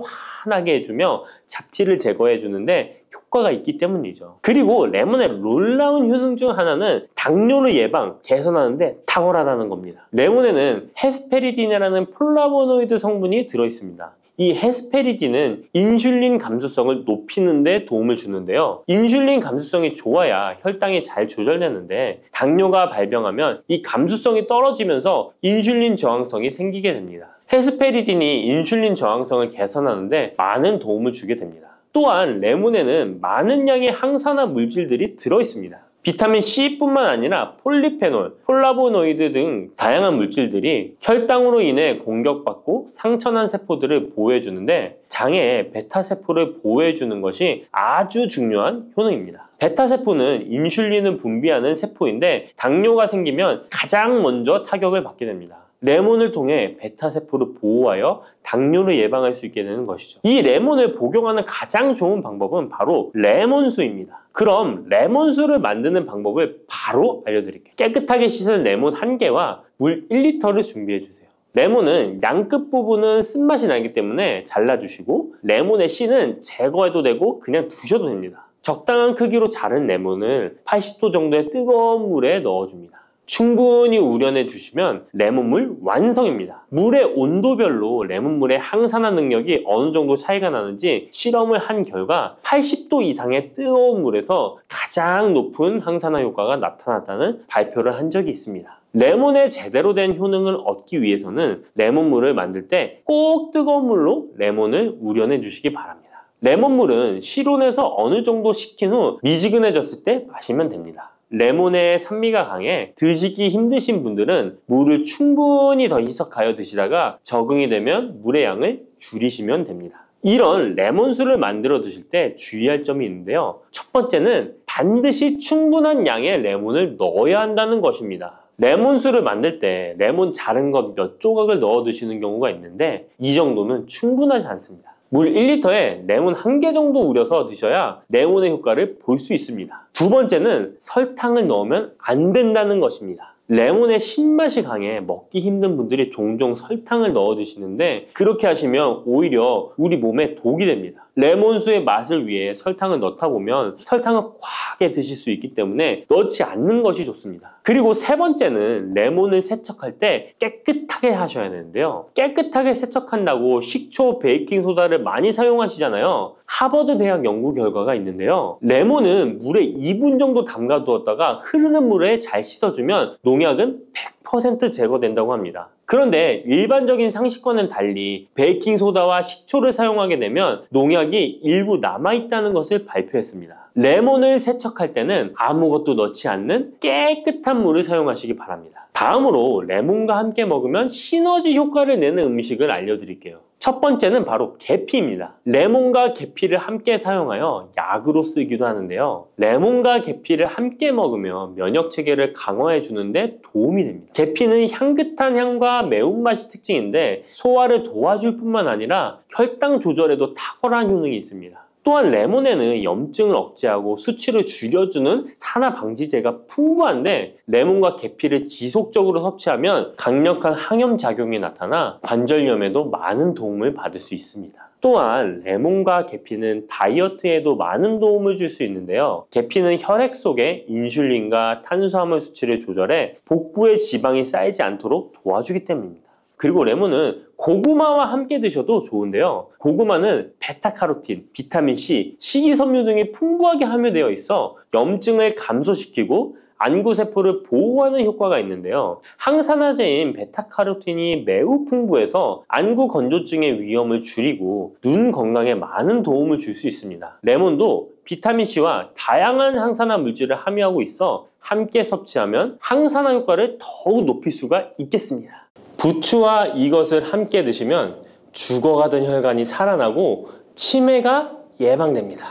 환하게 해주며 잡티를 제거해 주는데 효과가 있기 때문이죠. 그리고 레몬의 놀라운 효능 중 하나는 당뇨를 예방, 개선하는 데 탁월하다는 겁니다. 레몬에는 헤스페리딘이라는 플라보노이드 성분이 들어있습니다. 이 헤스페리딘은 인슐린 감수성을 높이는 데 도움을 주는데요. 인슐린 감수성이 좋아야 혈당이 잘 조절되는데 당뇨가 발병하면 이 감수성이 떨어지면서 인슐린 저항성이 생기게 됩니다. 헤스페리딘이 인슐린 저항성을 개선하는 데 많은 도움을 주게 됩니다. 또한 레몬에는 많은 양의 항산화 물질들이 들어있습니다. 비타민 C뿐만 아니라 폴리페놀, 폴라보노이드 등 다양한 물질들이 혈당으로 인해 공격받고 상처난 세포들을 보호해주는데 장애의 베타세포를 보호해주는 것이 아주 중요한 효능입니다. 베타세포는 인슐린을 분비하는 세포인데 당뇨가 생기면 가장 먼저 타격을 받게 됩니다. 레몬을 통해 베타세포를 보호하여 당뇨를 예방할 수 있게 되는 것이죠. 이 레몬을 복용하는 가장 좋은 방법은 바로 레몬수입니다. 그럼 레몬수를 만드는 방법을 바로 알려드릴게요. 깨끗하게 씻은 레몬 1개와 물 1리터를 준비해주세요. 레몬은 양끝 부분은 쓴맛이 나기 때문에 잘라주시고 레몬의 씨는 제거해도 되고 그냥 두셔도 됩니다. 적당한 크기로 자른 레몬을 80도 정도의 뜨거운 물에 넣어줍니다. 충분히 우려내 주시면 레몬물 완성입니다. 물의 온도별로 레몬물의 항산화 능력이 어느 정도 차이가 나는지 실험을 한 결과 80도 이상의 뜨거운 물에서 가장 높은 항산화 효과가 나타났다는 발표를 한 적이 있습니다. 레몬의 제대로 된 효능을 얻기 위해서는 레몬물을 만들 때 꼭 뜨거운 물로 레몬을 우려내 주시기 바랍니다. 레몬물은 실온에서 어느 정도 식힌 후 미지근해졌을 때 마시면 됩니다. 레몬의 산미가 강해 드시기 힘드신 분들은 물을 충분히 더 희석하여 드시다가 적응이 되면 물의 양을 줄이시면 됩니다. 이런 레몬수를 만들어 드실 때 주의할 점이 있는데요. 첫 번째는 반드시 충분한 양의 레몬을 넣어야 한다는 것입니다. 레몬수를 만들 때 레몬 자른 것 몇 조각을 넣어 드시는 경우가 있는데 이 정도는 충분하지 않습니다. 물 1리터에 레몬 1개 정도 우려서 드셔야 레몬의 효과를 볼 수 있습니다. 두 번째는 설탕을 넣으면 안 된다는 것입니다. 레몬의 신맛이 강해 먹기 힘든 분들이 종종 설탕을 넣어 드시는데 그렇게 하시면 오히려 우리 몸에 독이 됩니다. 레몬수의 맛을 위해 설탕을 넣다 보면 설탕을 과하게 드실 수 있기 때문에 넣지 않는 것이 좋습니다. 그리고 세 번째는 레몬을 세척할 때 깨끗하게 하셔야 되는데요. 깨끗하게 세척한다고 식초, 베이킹소다를 많이 사용하시잖아요. 하버드 대학 연구 결과가 있는데요. 레몬은 물에 2분 정도 담가 두었다가 흐르는 물에 잘 씻어주면 농약은 100% 제거된다고 합니다. 그런데 일반적인 상식과는 달리 베이킹소다와 식초를 사용하게 되면 농약이 일부 남아있다는 것을 발표했습니다. 레몬을 세척할 때는 아무것도 넣지 않는 깨끗한 물을 사용하시기 바랍니다. 다음으로 레몬과 함께 먹으면 시너지 효과를 내는 음식을 알려드릴게요. 첫 번째는 바로 계피입니다. 레몬과 계피를 함께 사용하여 약으로 쓰기도 하는데요. 레몬과 계피를 함께 먹으면 면역 체계를 강화해 주는데 도움이 됩니다. 계피는 향긋한 향과 매운맛이 특징인데 소화를 도와줄 뿐만 아니라 혈당 조절에도 탁월한 효능이 있습니다. 또한 레몬에는 염증을 억제하고 수치를 줄여주는 산화 방지제가 풍부한데 레몬과 계피를 지속적으로 섭취하면 강력한 항염 작용이 나타나 관절염에도 많은 도움을 받을 수 있습니다. 또한 레몬과 계피는 다이어트에도 많은 도움을 줄 수 있는데요. 계피는 혈액 속에 인슐린과 탄수화물 수치를 조절해 복부에 지방이 쌓이지 않도록 도와주기 때문입니다. 그리고 레몬은 고구마와 함께 드셔도 좋은데요. 고구마는 베타카로틴, 비타민C, 식이섬유 등이 풍부하게 함유되어 있어 염증을 감소시키고 안구세포를 보호하는 효과가 있는데요. 항산화제인 베타카로틴이 매우 풍부해서 안구 건조증의 위험을 줄이고 눈 건강에 많은 도움을 줄 수 있습니다. 레몬도 비타민C와 다양한 항산화 물질을 함유하고 있어 함께 섭취하면 항산화 효과를 더욱 높일 수가 있겠습니다. 부추와 이것을 함께 드시면 죽어가던 혈관이 살아나고 치매가 예방됩니다.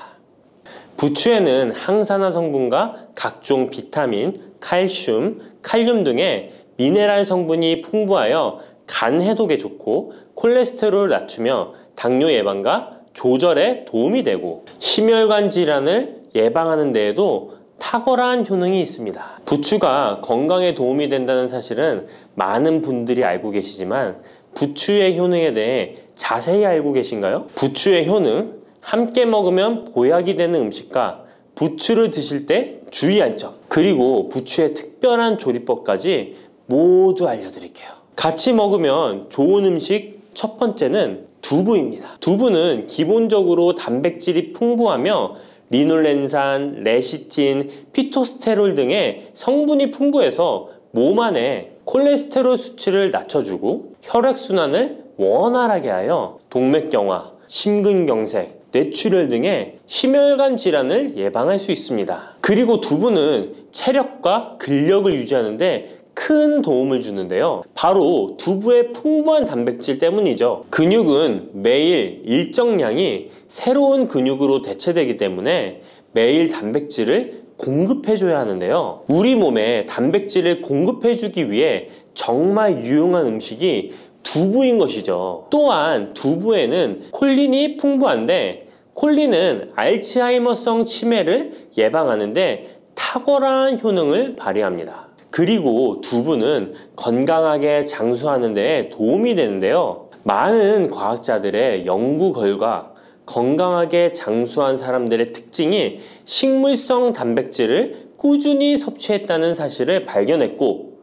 부추에는 항산화 성분과 각종 비타민, 칼슘, 칼륨 등의 미네랄 성분이 풍부하여 간 해독에 좋고 콜레스테롤을 낮추며 당뇨 예방과 조절에 도움이 되고 심혈관 질환을 예방하는 데에도 탁월한 효능이 있습니다. 부추가 건강에 도움이 된다는 사실은 많은 분들이 알고 계시지만 부추의 효능에 대해 자세히 알고 계신가요? 부추의 효능, 함께 먹으면 보약이 되는 음식과 부추를 드실 때 주의할 점, 그리고 부추의 특별한 조리법까지 모두 알려드릴게요. 같이 먹으면 좋은 음식 첫 번째는 두부입니다. 두부는 기본적으로 단백질이 풍부하며 리놀렌산, 레시틴, 피토스테롤 등의 성분이 풍부해서 몸 안에 콜레스테롤 수치를 낮춰주고 혈액순환을 원활하게 하여 동맥경화, 심근경색, 뇌출혈 등의 심혈관 질환을 예방할 수 있습니다. 그리고 두부는 체력과 근력을 유지하는 데 큰 도움을 주는데요. 바로 두부의 풍부한 단백질 때문이죠. 근육은 매일 일정량이 새로운 근육으로 대체되기 때문에 매일 단백질을 공급해줘야 하는데요. 우리 몸에 단백질을 공급해주기 위해 정말 유용한 음식이 두부인 것이죠. 또한 두부에는 콜린이 풍부한데 콜린은 알츠하이머성 치매를 예방하는데 탁월한 효능을 발휘합니다. 그리고 두부는 건강하게 장수하는 데 도움이 되는데요. 많은 과학자들의 연구 결과 건강하게 장수한 사람들의 특징이 식물성 단백질을 꾸준히 섭취했다는 사실을 발견했고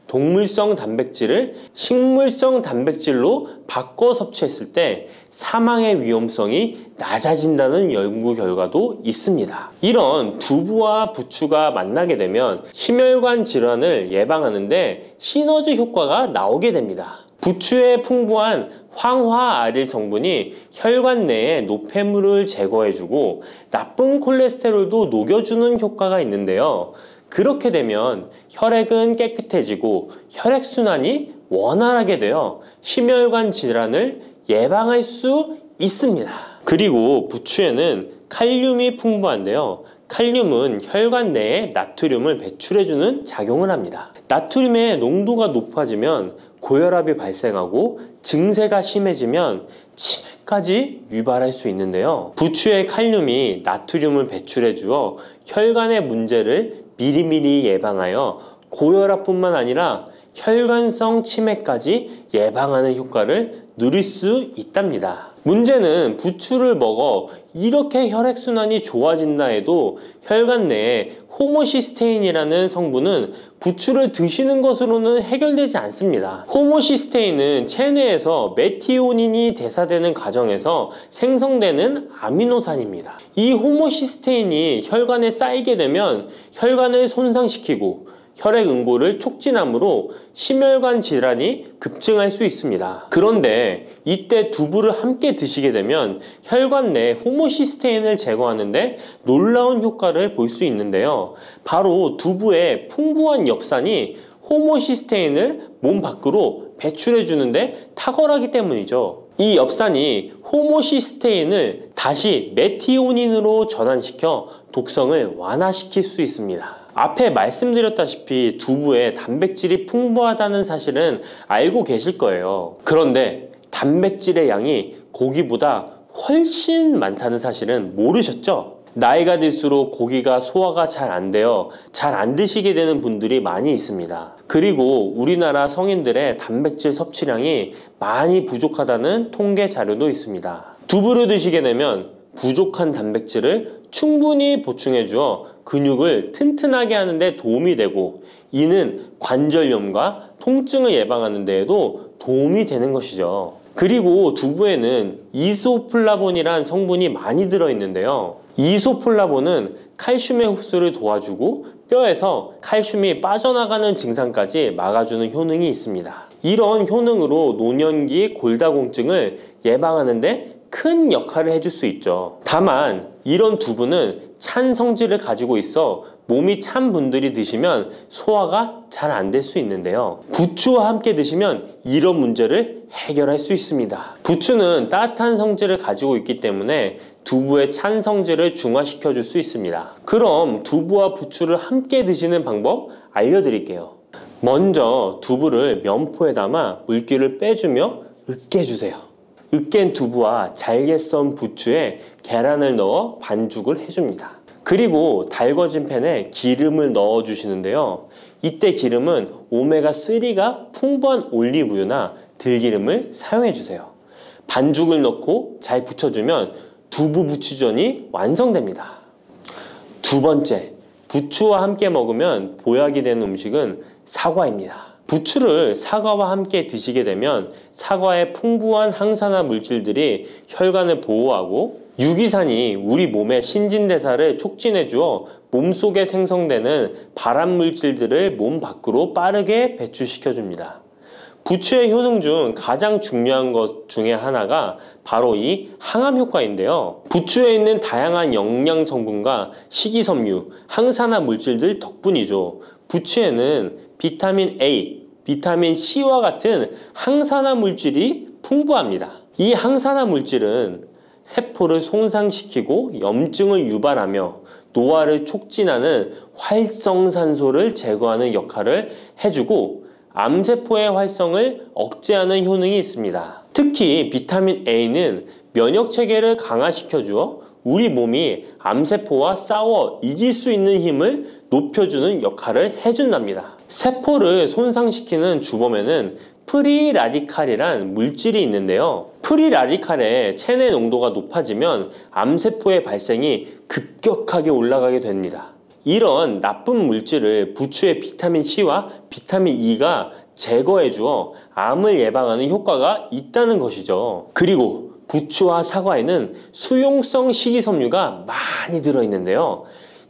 동물성 단백질을 식물성 단백질로 바꿔 섭취했을 때 사망의 위험성이 낮아진다는 연구 결과도 있습니다. 이런 두부와 부추가 만나게 되면 심혈관 질환을 예방하는데 시너지 효과가 나오게 됩니다. 부추에 풍부한 황화아릴 성분이 혈관 내의 노폐물을 제거해주고 나쁜 콜레스테롤도 녹여주는 효과가 있는데요. 그렇게 되면 혈액은 깨끗해지고 혈액순환이 원활하게 되어 심혈관 질환을 예방할 수 있습니다. 그리고 부추에는 칼륨이 풍부한데요. 칼륨은 혈관 내에 나트륨을 배출해주는 작용을 합니다. 나트륨의 농도가 높아지면 고혈압이 발생하고 증세가 심해지면 치매까지 유발할 수 있는데요. 부추의 칼륨이 나트륨을 배출해 주어 혈관의 문제를 미리미리 예방하여 고혈압뿐만 아니라 혈관성 치매까지 예방하는 효과를 누릴 수 있답니다. 문제는 부추를 먹어 이렇게 혈액순환이 좋아진다 해도 혈관 내에 호모시스테인이라는 성분은 부추를 드시는 것으로는 해결되지 않습니다. 호모시스테인은 체내에서 메티오닌이 대사되는 과정에서 생성되는 아미노산입니다. 이 호모시스테인이 혈관에 쌓이게 되면 혈관을 손상시키고 혈액 응고를 촉진하므로 심혈관 질환이 급증할 수 있습니다. 그런데 이때 두부를 함께 드시게 되면 혈관 내 호모시스테인을 제거하는데 놀라운 효과를 볼 수 있는데요. 바로 두부의 풍부한 엽산이 호모시스테인을 몸 밖으로 배출해 주는데 탁월하기 때문이죠. 이 엽산이 호모시스테인을 다시 메티오닌으로 전환시켜 독성을 완화시킬 수 있습니다. 앞에 말씀드렸다시피 두부에 단백질이 풍부하다는 사실은 알고 계실 거예요. 그런데 단백질의 양이 고기보다 훨씬 많다는 사실은 모르셨죠? 나이가 들수록 고기가 소화가 잘 안 되어 잘 안 드시게 되는 분들이 많이 있습니다. 그리고 우리나라 성인들의 단백질 섭취량이 많이 부족하다는 통계 자료도 있습니다. 두부를 드시게 되면 부족한 단백질을 충분히 보충해 주어 근육을 튼튼하게 하는 데 도움이 되고, 이는 관절염과 통증을 예방하는 데에도 도움이 되는 것이죠. 그리고 두부에는 이소플라본이란 성분이 많이 들어있는데요. 이소플라본은 칼슘의 흡수를 도와주고 뼈에서 칼슘이 빠져나가는 증상까지 막아주는 효능이 있습니다. 이런 효능으로 노년기 골다공증을 예방하는 데 큰 역할을 해줄 수 있죠. 다만 이런 두부는 찬 성질을 가지고 있어 몸이 찬 분들이 드시면 소화가 잘 안 될 수 있는데요. 부추와 함께 드시면 이런 문제를 해결할 수 있습니다. 부추는 따뜻한 성질을 가지고 있기 때문에 두부의 찬 성질을 중화시켜 줄 수 있습니다. 그럼 두부와 부추를 함께 드시는 방법 알려드릴게요. 먼저 두부를 면포에 담아 물기를 빼주며 으깨주세요. 으깬 두부와 잘게 썬 부추에 계란을 넣어 반죽을 해줍니다. 그리고 달궈진 팬에 기름을 넣어 주시는데요. 이때 기름은 오메가3가 풍부한 올리브유나 들기름을 사용해 주세요. 반죽을 넣고 잘 부쳐주면 두부 부추전이 완성됩니다. 두 번째, 부추와 함께 먹으면 보약이 되는 음식은 사과입니다. 부추를 사과와 함께 드시게 되면 사과의 풍부한 항산화 물질들이 혈관을 보호하고 유기산이 우리 몸의 신진대사를 촉진해 주어 몸속에 생성되는 발암 물질들을 몸 밖으로 빠르게 배출시켜 줍니다. 부추의 효능 중 가장 중요한 것 중에 하나가 바로 이 항암 효과인데요. 부추에 있는 다양한 영양 성분과 식이섬유, 항산화 물질들 덕분이죠. 부추에는 비타민 A, 비타민 C와 같은 항산화 물질이 풍부합니다. 이 항산화 물질은 세포를 손상시키고 염증을 유발하며 노화를 촉진하는 활성산소를 제거하는 역할을 해주고 암세포의 활성을 억제하는 효능이 있습니다. 특히 비타민 A는 면역체계를 강화시켜 주어 우리 몸이 암세포와 싸워 이길 수 있는 힘을 높여주는 역할을 해준답니다. 세포를 손상시키는 주범에는 프리라디칼이란 물질이 있는데요. 프리라디칼의 체내 농도가 높아지면 암세포의 발생이 급격하게 올라가게 됩니다. 이런 나쁜 물질을 부추의 비타민 C와 비타민 E가 제거해 주어 암을 예방하는 효과가 있다는 것이죠. 그리고 부추와 사과에는 수용성 식이섬유가 많이 들어있는데요.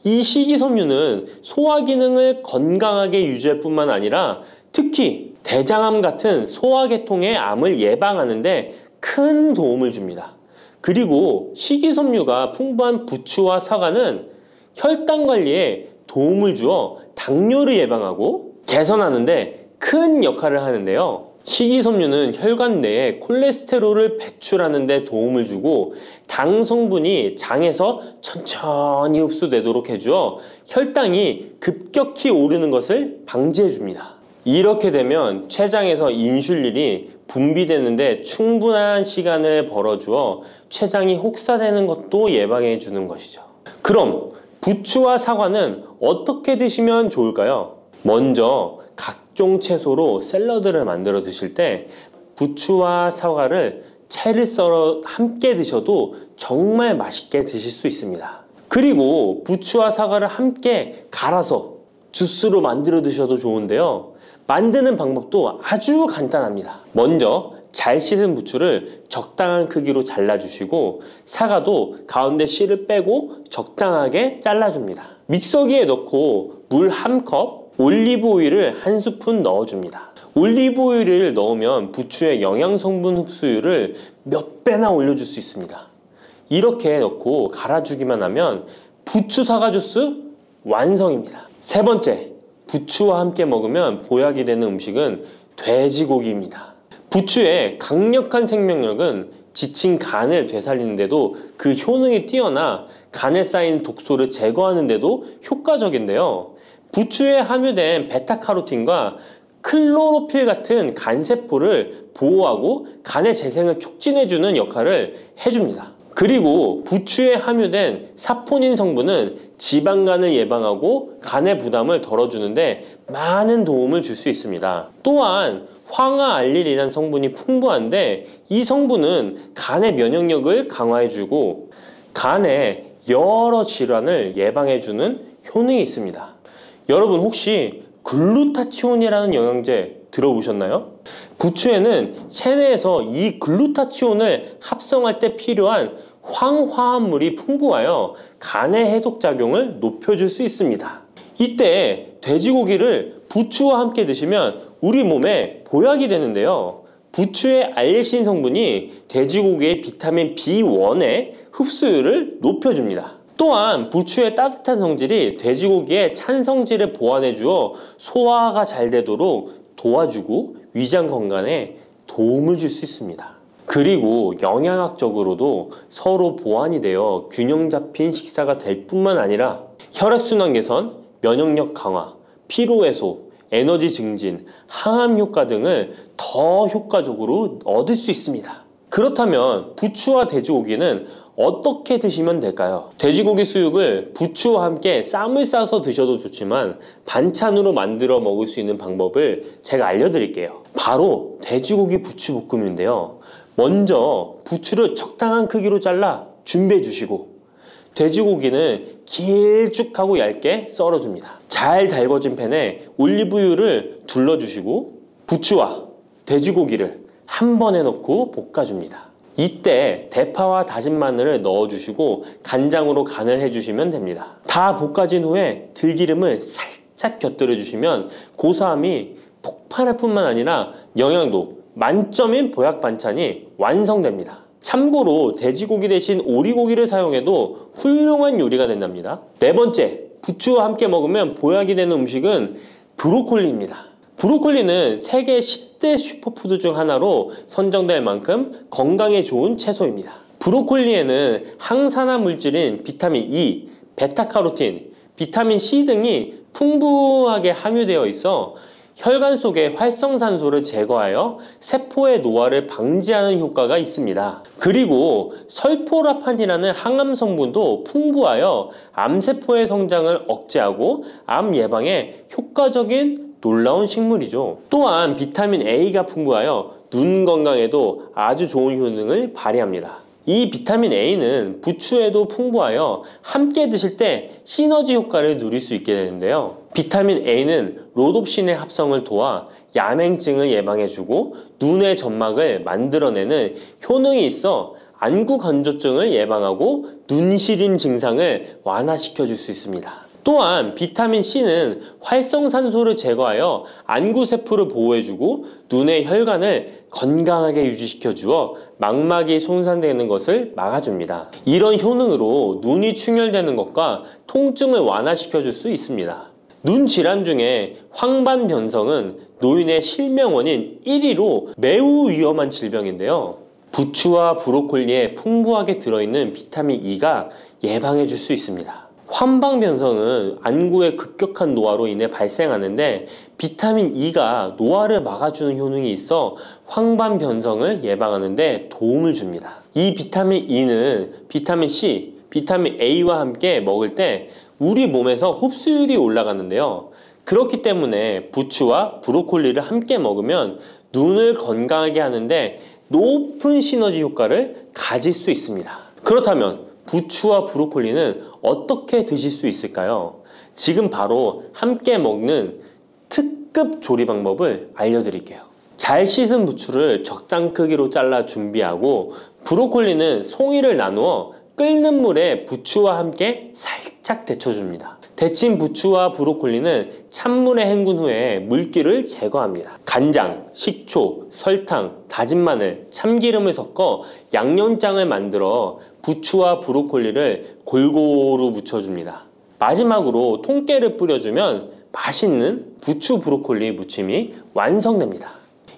이 식이섬유는 소화 기능을 건강하게 유지할 뿐만 아니라 특히 대장암 같은 소화계통의 암을 예방하는 데 큰 도움을 줍니다. 그리고 식이섬유가 풍부한 부추와 사과는 혈당 관리에 도움을 주어 당뇨를 예방하고 개선하는 데 큰 역할을 하는데요. 식이섬유는 혈관 내에 콜레스테롤을 배출하는 데 도움을 주고 당 성분이 장에서 천천히 흡수되도록 해주어 혈당이 급격히 오르는 것을 방지해 줍니다. 이렇게 되면 췌장에서 인슐린이 분비되는데 충분한 시간을 벌어주어 췌장이 혹사되는 것도 예방해 주는 것이죠. 그럼 부추와 사과는 어떻게 드시면 좋을까요? 먼저 각종 채소로 샐러드를 만들어 드실 때 부추와 사과를 채를 썰어 함께 드셔도 정말 맛있게 드실 수 있습니다. 그리고 부추와 사과를 함께 갈아서 주스로 만들어 드셔도 좋은데요. 만드는 방법도 아주 간단합니다. 먼저 잘 씻은 부추를 적당한 크기로 잘라주시고 사과도 가운데 씨를 빼고 적당하게 잘라줍니다. 믹서기에 넣고 물 1컵, 올리브 오일을 1스푼 넣어줍니다. 올리브 오일을 넣으면 부추의 영양성분 흡수율을 몇 배나 올려줄 수 있습니다. 이렇게 넣고 갈아주기만 하면 부추 사과 주스 완성입니다. 세 번째, 부추와 함께 먹으면 보약이 되는 음식은 돼지고기입니다. 부추의 강력한 생명력은 지친 간을 되살리는데도 그 효능이 뛰어나 간에 쌓인 독소를 제거하는데도 효과적인데요. 부추에 함유된 베타카로틴과 클로로필 같은 간세포를 보호하고 간의 재생을 촉진해주는 역할을 해줍니다. 그리고 부추에 함유된 사포닌 성분은 지방간을 예방하고 간의 부담을 덜어주는데 많은 도움을 줄 수 있습니다. 또한 황화알릴이라는 성분이 풍부한데 이 성분은 간의 면역력을 강화해주고 간의 여러 질환을 예방해주는 효능이 있습니다. 여러분 혹시 글루타치온이라는 영양제 들어보셨나요? 부추에는 체내에서 이 글루타치온을 합성할 때 필요한 황화합물이 풍부하여 간의 해독작용을 높여줄 수 있습니다. 이때 돼지고기를 부추와 함께 드시면 우리 몸에 보약이 되는데요. 부추의 알리신 성분이 돼지고기의 비타민 B1의 흡수율을 높여줍니다. 또한 부추의 따뜻한 성질이 돼지고기의 찬 성질을 보완해 주어 소화가 잘 되도록 도와주고 위장 건강에 도움을 줄 수 있습니다. 그리고 영양학적으로도 서로 보완이 되어 균형 잡힌 식사가 될 뿐만 아니라 혈액순환 개선, 면역력 강화, 피로 해소, 에너지 증진, 항암 효과 등을 더 효과적으로 얻을 수 있습니다. 그렇다면 부추와 돼지고기는 어떻게 드시면 될까요? 돼지고기 수육을 부추와 함께 쌈을 싸서 드셔도 좋지만 반찬으로 만들어 먹을 수 있는 방법을 제가 알려드릴게요. 바로 돼지고기 부추볶음인데요. 먼저 부추를 적당한 크기로 잘라 준비해 주시고 돼지고기는 길쭉하고 얇게 썰어줍니다. 잘 달궈진 팬에 올리브유를 둘러주시고 부추와 돼지고기를 한 번에 넣고 볶아줍니다. 이때 대파와 다진 마늘을 넣어주시고 간장으로 간을 해주시면 됩니다. 다 볶아진 후에 들기름을 살짝 곁들여 주시면 고소함이 폭발할 뿐만 아니라 영양도 만점인 보약 반찬이 완성됩니다. 참고로 돼지고기 대신 오리고기를 사용해도 훌륭한 요리가 된답니다. 네 번째, 부추와 함께 먹으면 보약이 되는 음식은 브로콜리입니다. 브로콜리는 세계 10대 슈퍼푸드 중 하나로 선정될 만큼 건강에 좋은 채소입니다. 브로콜리에는 항산화 물질인 비타민 E, 베타카로틴, 비타민 C 등이 풍부하게 함유되어 있어 혈관 속의 활성산소를 제거하여 세포의 노화를 방지하는 효과가 있습니다. 그리고 설포라판이라는 항암 성분도 풍부하여 암세포의 성장을 억제하고 암 예방에 효과적인 놀라운 식물이죠. 또한 비타민 A가 풍부하여 눈 건강에도 아주 좋은 효능을 발휘합니다. 이 비타민 A는 부추에도 풍부하여 함께 드실 때 시너지 효과를 누릴 수 있게 되는데요. 비타민 A는 로놉신의 합성을 도와 야맹증을 예방해주고 눈의 점막을 만들어내는 효능이 있어 안구 건조증을 예방하고 눈시림 증상을 완화시켜줄 수 있습니다. 또한 비타민 C는 활성산소를 제거하여 안구세포를 보호해주고 눈의 혈관을 건강하게 유지시켜 주어 망막이 손상되는 것을 막아줍니다. 이런 효능으로 눈이 충혈되는 것과 통증을 완화시켜 줄 수 있습니다. 눈 질환 중에 황반변성은 노인의 실명 원인 1위로 매우 위험한 질병인데요. 부추와 브로콜리에 풍부하게 들어있는 비타민 E가 예방해 줄 수 있습니다. 황반변성은 안구의 급격한 노화로 인해 발생하는데 비타민 E가 노화를 막아주는 효능이 있어 황반변성을 예방하는 데 도움을 줍니다. 이 비타민 E는 비타민 C, 비타민 A와 함께 먹을 때 우리 몸에서 흡수율이 올라가는데요. 그렇기 때문에 부추와 브로콜리를 함께 먹으면 눈을 건강하게 하는데 높은 시너지 효과를 가질 수 있습니다. 그렇다면 부추와 브로콜리는 어떻게 드실 수 있을까요? 지금 바로 함께 먹는 특급 조리 방법을 알려드릴게요. 잘 씻은 부추를 적당 크기로 잘라 준비하고 브로콜리는 송이를 나누어 끓는 물에 부추와 함께 살짝 데쳐줍니다. 데친 부추와 브로콜리는 찬물에 헹군 후에 물기를 제거합니다. 간장, 식초, 설탕, 다진 마늘, 참기름을 섞어 양념장을 만들어 부추와 브로콜리를 골고루 묻혀줍니다. 마지막으로 통깨를 뿌려주면 맛있는 부추 브로콜리 무침이 완성됩니다.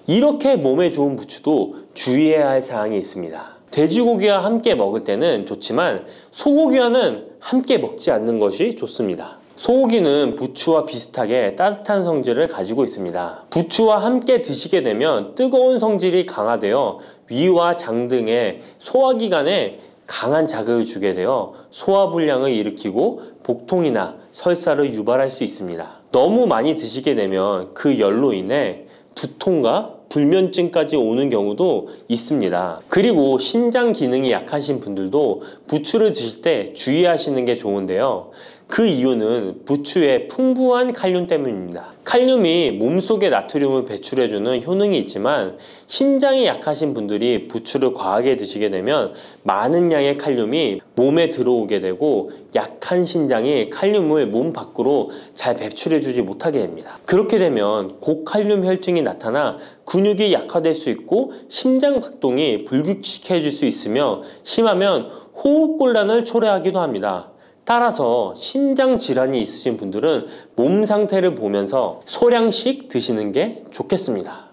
이렇게 몸에 좋은 부추도 주의해야 할 사항이 있습니다. 돼지고기와 함께 먹을 때는 좋지만 소고기와는 함께 먹지 않는 것이 좋습니다. 소고기는 부추와 비슷하게 따뜻한 성질을 가지고 있습니다. 부추와 함께 드시게 되면 뜨거운 성질이 강화되어 위와 장 등의 소화기관에 강한 자극을 주게 되어 소화불량을 일으키고 복통이나 설사를 유발할 수 있습니다. 너무 많이 드시게 되면 그 열로 인해 두통과 불면증까지 오는 경우도 있습니다. 그리고 신장 기능이 약하신 분들도 부추를 드실 때 주의하시는 게 좋은데요. 그 이유는 부추의 풍부한 칼륨 때문입니다. 칼륨이 몸속에 나트륨을 배출해주는 효능이 있지만 신장이 약하신 분들이 부추를 과하게 드시게 되면 많은 양의 칼륨이 몸에 들어오게 되고 약한 신장이 칼륨을 몸 밖으로 잘 배출해주지 못하게 됩니다. 그렇게 되면 고칼륨 혈증이 나타나 근육이 약화될 수 있고 심장 박동이 불규칙해질 수 있으며 심하면 호흡곤란을 초래하기도 합니다. 따라서 신장 질환이 있으신 분들은 몸 상태를 보면서 소량씩 드시는 게 좋겠습니다.